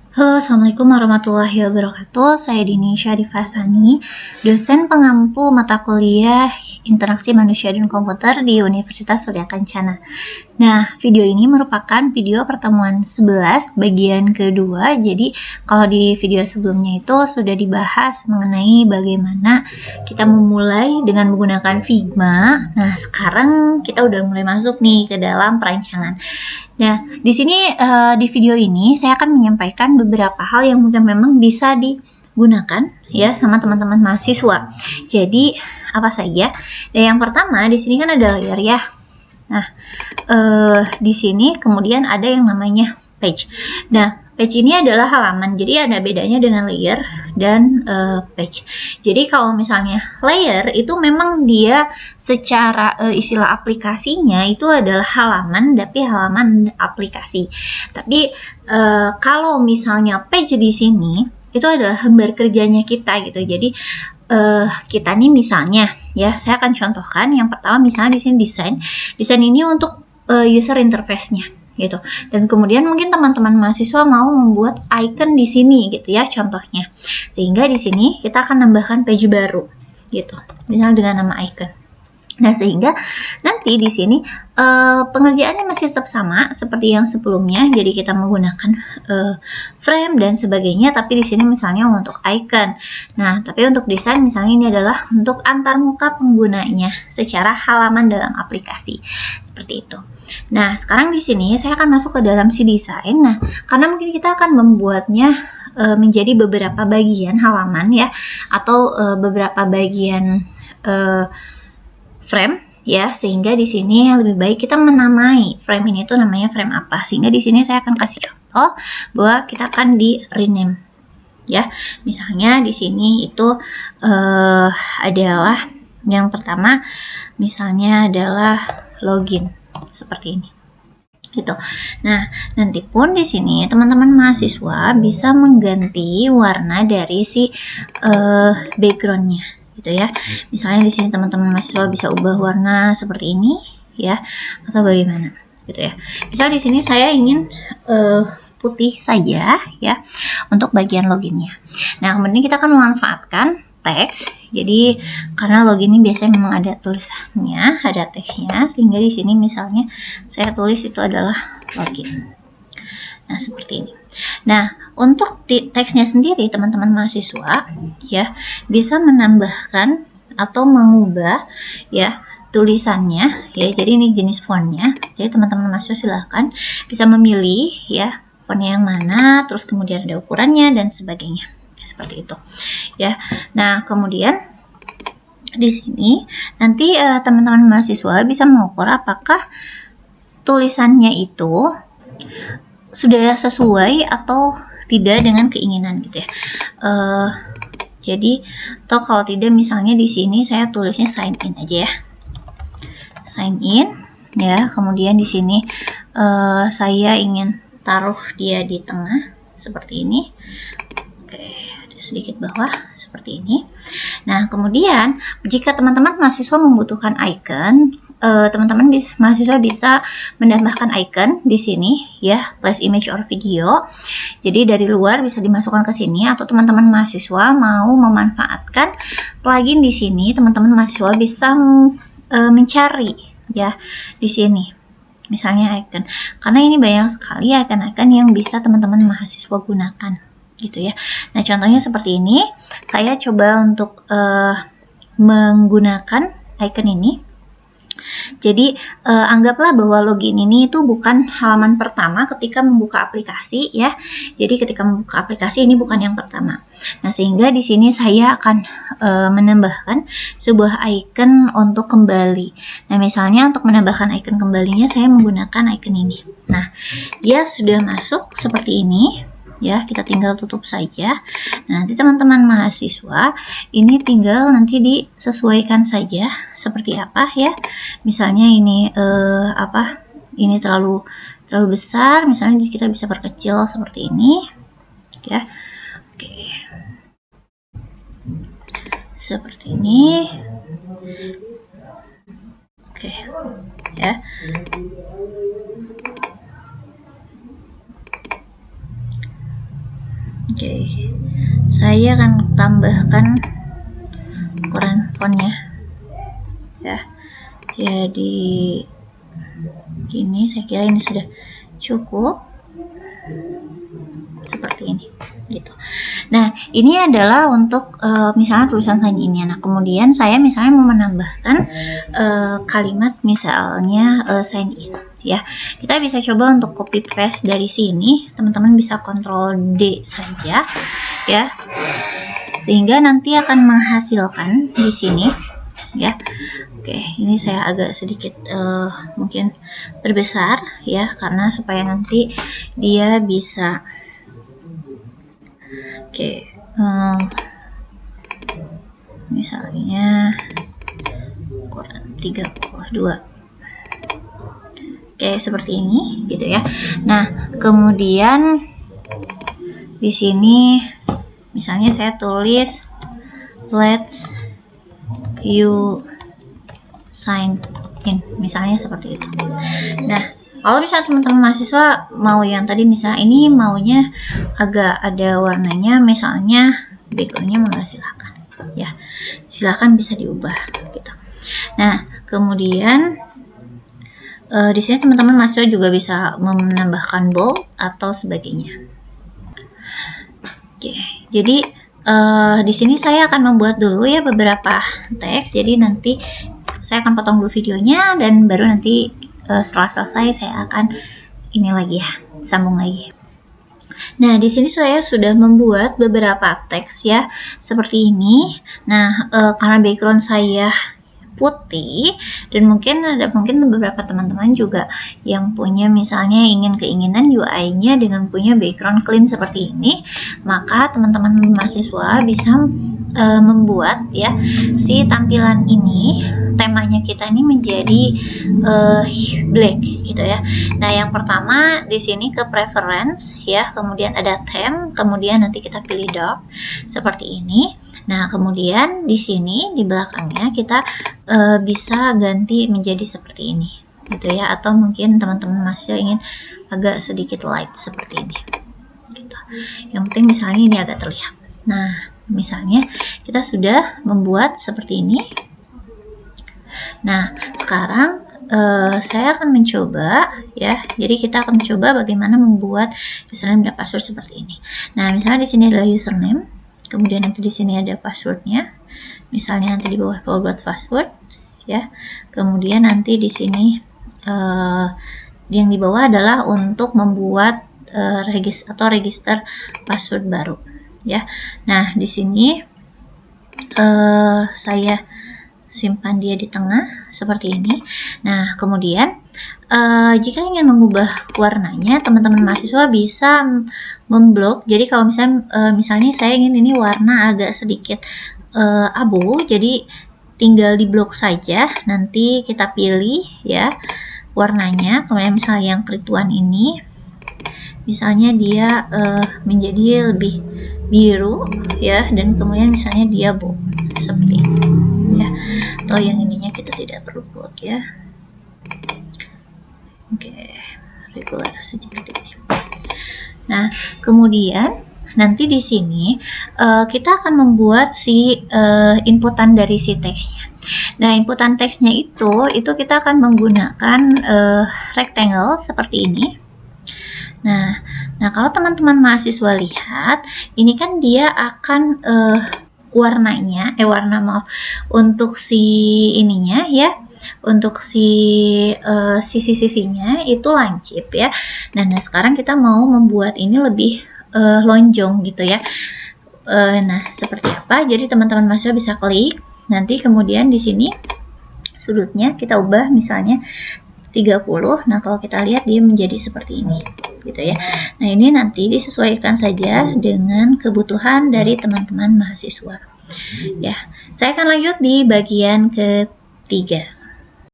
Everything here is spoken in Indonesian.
Halo, Assalamualaikum warahmatullahi wabarakatuh. Saya Dini Syarifasani, dosen pengampu mata kuliah Interaksi Manusia dan Komputer di Universitas Surya Kencana. Nah, video ini merupakan video pertemuan 11 bagian kedua. Jadi, kalau di video sebelumnya itu sudah dibahas mengenai bagaimana kita memulai dengan menggunakan Figma. Nah, sekarang kita udah mulai masuk nih ke dalam perancangan. Nah, di sini di video ini saya akan menyampaikan beberapa hal yang mungkin memang bisa digunakan ya sama teman-teman mahasiswa. Jadi apa saja? Dan yang pertama di sini kan ada layer ya. Nah, di sini kemudian ada yang namanya page. Nah, page ini adalah halaman, jadi ada bedanya dengan layer dan page. Jadi kalau misalnya layer itu memang dia secara istilah aplikasinya itu adalah halaman, tapi halaman aplikasi. Tapi kalau misalnya page di sini itu adalah lembar kerjanya kita gitu. Jadi kita nih misalnya ya, saya akan contohkan yang pertama misalnya di sini desain ini untuk user interface-nya gitu. Dan kemudian mungkin teman-teman mahasiswa mau membuat icon di sini gitu ya contohnya. Sehingga di sini kita akan nambahkan page baru gitu. Misal dengan nama icon. Nah, sehingga nanti di sini pengerjaannya masih tetap sama seperti yang sebelumnya. Jadi kita menggunakan frame dan sebagainya, tapi di sini misalnya untuk icon. Nah, tapi untuk desain misalnya ini adalah untuk antarmuka penggunanya secara halaman dalam aplikasi. Seperti itu. Nah, sekarang di sini saya akan masuk ke dalam si desain. Nah, karena mungkin kita akan membuatnya menjadi beberapa bagian halaman ya, atau beberapa bagian frame ya, sehingga di sini lebih baik kita menamai frame ini tuh namanya frame apa. Sehingga di sini saya akan kasih contoh bahwa kita akan di rename ya. Misalnya di sini itu adalah yang pertama misalnya adalah login seperti ini. Gitu. Nah, nanti pun di sini teman-teman mahasiswa bisa mengganti warna dari si backgroundnya gitu ya. Misalnya di sini teman-teman mahasiswa bisa ubah warna seperti ini ya, atau bagaimana gitu ya. Misal di sini saya ingin putih saja ya untuk bagian loginnya. Nah, kemudian kita akan memanfaatkan teks. Jadi karena login ini biasanya memang ada tulisannya, ada teksnya, sehingga di sini misalnya saya tulis itu adalah login. Nah, seperti ini. Nah, untuk teksnya sendiri teman-teman mahasiswa ya bisa menambahkan atau mengubah ya tulisannya ya. Jadi ini jenis fontnya. Jadi teman-teman mahasiswa silahkan bisa memilih ya fontnya yang mana, terus kemudian ada ukurannya dan sebagainya. Seperti itu. Ya. Nah, kemudian di sini nanti teman-teman mahasiswa bisa mengukur apakah tulisannya itu sudah sesuai atau tidak dengan keinginan gitu ya. Jadi atau kalau tidak misalnya di sini saya tulisnya sign in aja ya. Sign in ya. Kemudian di sini saya ingin taruh dia di tengah seperti ini. Oke, ada sedikit bawah seperti ini. Nah, kemudian jika teman-teman mahasiswa membutuhkan icon, teman-teman mahasiswa bisa menambahkan icon di sini ya, place image or video. Jadi dari luar bisa dimasukkan ke sini, atau teman-teman mahasiswa mau memanfaatkan plugin di sini, teman-teman mahasiswa bisa mencari ya di sini. Misalnya icon. Karena ini banyak sekali icon-icon yang bisa teman-teman mahasiswa gunakan gitu ya. Nah, contohnya seperti ini. Saya coba untuk menggunakan icon ini. Jadi anggaplah bahwa login ini itu bukan halaman pertama ketika membuka aplikasi ya. Jadi ketika membuka aplikasi ini bukan yang pertama. Nah, sehingga di sini saya akan menambahkan sebuah icon untuk kembali. Nah, misalnya untuk menambahkan icon kembalinya saya menggunakan icon ini. Nah, dia sudah masuk seperti ini. Ya, kita tinggal tutup saja. Nah, nanti teman-teman mahasiswa ini tinggal nanti disesuaikan saja seperti apa ya. Misalnya ini ini terlalu besar, misalnya kita bisa perkecil seperti ini ya. Oke. Seperti ini. Oke. Ya. Oke, saya akan tambahkan ukuran fontnya ya. Jadi gini, saya kira ini sudah cukup seperti ini gitu. Nah, ini adalah untuk misalnya tulisan sign in-nya. Nah, kemudian saya misalnya mau menambahkan kalimat misalnya sign in ya. Kita bisa coba untuk copy paste dari sini. Teman-teman bisa Ctrl D saja ya. Sehingga nanti akan menghasilkan di sini ya. Oke, ini saya agak sedikit mungkin perbesar ya, karena supaya nanti dia bisa misalnya ukuran 32. Oke, seperti ini gitu ya. Nah, kemudian di sini misalnya saya tulis let's you sign in, misalnya seperti itu. Nah, kalau misalnya teman-teman mahasiswa mau yang tadi, misalnya ini maunya agak ada warnanya, misalnya backgroundnya, maka silahkan ya, silahkan bisa diubah gitu. Nah, kemudian di sini teman-teman mahasiswa juga bisa menambahkan bold atau sebagainya. Oke, jadi di sini saya akan membuat dulu ya beberapa teks. Jadi nanti saya akan potong dulu videonya dan baru nanti setelah selesai saya akan ini lagi ya, sambung lagi. Nah, di sini saya sudah membuat beberapa teks ya seperti ini. Nah, karena background saya putih dan mungkin beberapa teman-teman juga yang punya misalnya keinginan UI-nya dengan punya background clean seperti ini, maka teman-teman mahasiswa bisa membuat ya si tampilan ini, temanya kita ini menjadi black gitu ya. Nah, yang pertama di sini ke preference ya, kemudian ada theme, kemudian nanti kita pilih dark seperti ini. Nah, kemudian di sini di belakangnya kita bisa ganti menjadi seperti ini gitu ya, atau mungkin teman-teman masih ingin agak sedikit light seperti ini gitu. Yang penting misalnya ini agak terlihat. Nah, misalnya kita sudah membuat seperti ini. Nah, sekarang saya akan mencoba ya. Jadi kita akan mencoba bagaimana membuat username dan password seperti ini. Nah, misalnya di sini adalah username, kemudian nanti di sini ada passwordnya. Misalnya nanti di bawah forward password ya. Kemudian nanti di sini yang di bawah adalah untuk membuat register password baru ya. Nah, di sini saya simpan dia di tengah seperti ini. Nah, kemudian jika ingin mengubah warnanya, teman-teman mahasiswa bisa memblok. Jadi kalau misalnya saya ingin ini warna agak sedikit abu, jadi tinggal di blok saja. Nanti kita pilih ya warnanya. Kemudian misalnya yang kerituan ini, misalnya dia menjadi lebih biru ya, dan kemudian misalnya dia bold seperti ini ya. Atau yang ininya kita tidak perlu bold ya. Oke, regular seperti ini. Nah, kemudian nanti di sini kita akan membuat si inputan dari si teksnya. Nah, inputan teksnya itu kita akan menggunakan rectangle seperti ini. Nah, kalau teman-teman mahasiswa lihat, ini kan dia akan warnanya, untuk si ininya ya, untuk si sisi-sisinya itu lancip ya. Nah, sekarang kita mau membuat ini lebih lonjong gitu ya. Nah, seperti apa? Jadi teman-teman mahasiswa bisa klik, nanti kemudian di sini sudutnya kita ubah misalnya 30. Nah, kalau kita lihat dia menjadi seperti ini gitu ya. Nah, ini nanti disesuaikan saja dengan kebutuhan dari teman-teman mahasiswa ya. Saya akan lanjut di bagian ketiga.